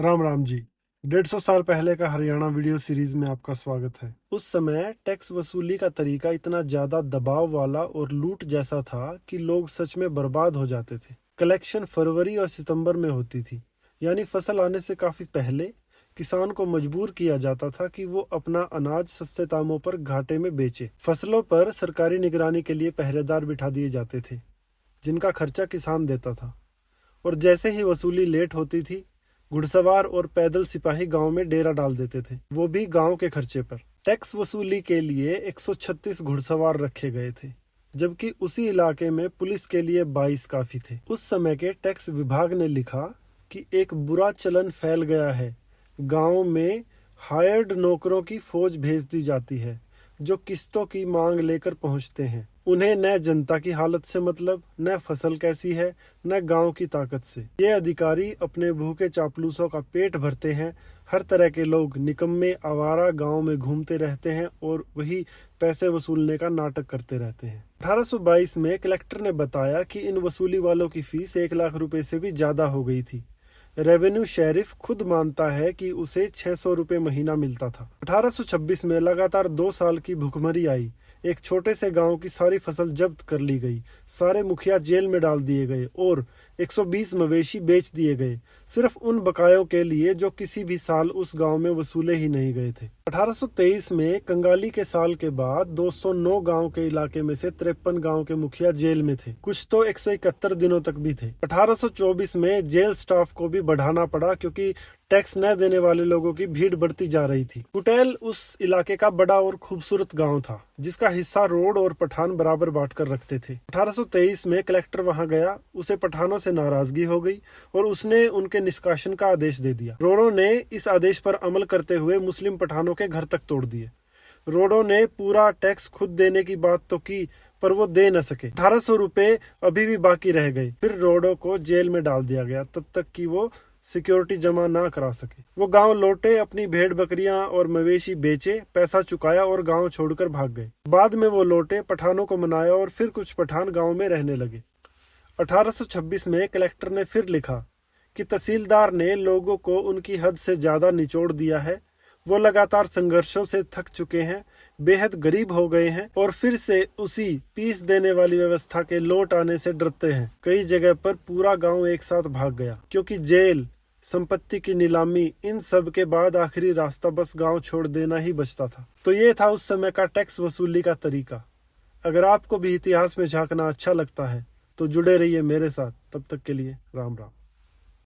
राम राम जी। 150 साल पहले का हरियाणा वीडियो सीरीज में आपका स्वागत है। उस समय टैक्स वसूली का तरीका इतना ज्यादा दबाव वाला और लूट जैसा था कि लोग सच में बर्बाद हो जाते थे। कलेक्शन फरवरी और सितंबर में होती थी, यानी फसल आने से काफी पहले किसान को मजबूर किया जाता था कि वो अपना अनाज सस्ते दामों पर घाटे में बेचे। फसलों पर सरकारी निगरानी के लिए पहरेदार बिठा दिए जाते थे, जिनका खर्चा किसान देता था। और जैसे ही वसूली लेट होती थी, घुड़सवार और पैदल सिपाही गांव में डेरा डाल देते थे, वो भी गांव के खर्चे पर। टैक्स वसूली के लिए 136 घुड़सवार रखे गए थे, जबकि उसी इलाके में पुलिस के लिए 22 काफी थे। उस समय के टैक्स विभाग ने लिखा कि एक बुरा चलन फैल गया है। गांव में हायर्ड नौकरों की फौज भेज दी जाती है, जो किस्तों की मांग लेकर पहुंचते हैं। उन्हें न जनता की हालत से मतलब, न फसल कैसी है, न गांव की ताकत से। ये अधिकारी अपने भूखे चापलूसों का पेट भरते हैं। हर तरह के लोग निकम्मे आवारा गांव में घूमते रहते हैं और वही पैसे वसूलने का नाटक करते रहते हैं। 1822 में कलेक्टर ने बताया कि इन वसूली वालों की फीस 1 लाख रुपए से भी ज्यादा हो गई थी। रेवेन्यू शेरिफ खुद मानता है कि उसे 600 रुपये महीना मिलता था। 1826 में लगातार 2 साल की भुखमरी आई। एक छोटे से गांव की सारी फसल जब्त कर ली गई, सारे मुखिया जेल में डाल दिए गए और 120 मवेशी बेच दिए गए, सिर्फ उन बकायों के लिए जो किसी भी साल उस गांव में वसूले ही नहीं गए थे। 1823 में कंगाली के साल के बाद 209 गांव के इलाके में से 53 गांव के मुखिया जेल में थे, कुछ तो 171 दिनों तक भी थे। 1824 में जेल स्टाफ को भी बढ़ाना पड़ा, क्योंकि टैक्स न देने वाले लोगों की भीड़ बढ़ती जा रही थी। कुटेल उस इलाके का बड़ा और खूबसूरत गांव था, जिसका हिस्सा रोड और पठान बराबर बांट कर रखते थे। 1823 में कलेक्टर वहां गया, उसे पठानों से नाराजगी हो गई और उसने उनके निष्कासन का आदेश दे दिया। रोडों ने इस आदेश पर अमल करते हुए मुस्लिम पठानों के घर तक तोड़ दिए। रोडों ने पूरा टैक्स खुद देने की बात तो की, पर वो दे न सके। 1800 रुपए अभी भी बाकी रह गए। फिर रोडों को जेल में डाल दिया गया, तब तक कि वो सिक्योरिटी जमा ना करा सके। वो गांव लौटे, अपनी भेड़ बकरियां और मवेशी बेचे, पैसा चुकाया और गांव छोड़कर भाग गए। बाद में वो लौटे, पठानों को मनाया और फिर कुछ पठान गांव में रहने लगे। 1826 में कलेक्टर ने फिर लिखा कि तहसीलदार ने लोगों को उनकी हद से ज्यादा निचोड़ दिया है। वो लगातार संघर्षों से थक चुके हैं, बेहद गरीब हो गए हैं और फिर से उसी पीस देने वाली व्यवस्था के लौट आने से डरते हैं। कई जगह पर पूरा गांव एक साथ भाग गया, क्योंकि जेल, संपत्ति की नीलामी, इन सब के बाद आखिरी रास्ता बस गांव छोड़ देना ही बचता था। तो ये था उस समय का टैक्स वसूली का तरीका। अगर आपको भी इतिहास में झांकना अच्छा लगता है तो जुड़े रहिए मेरे साथ। तब तक के लिए राम राम।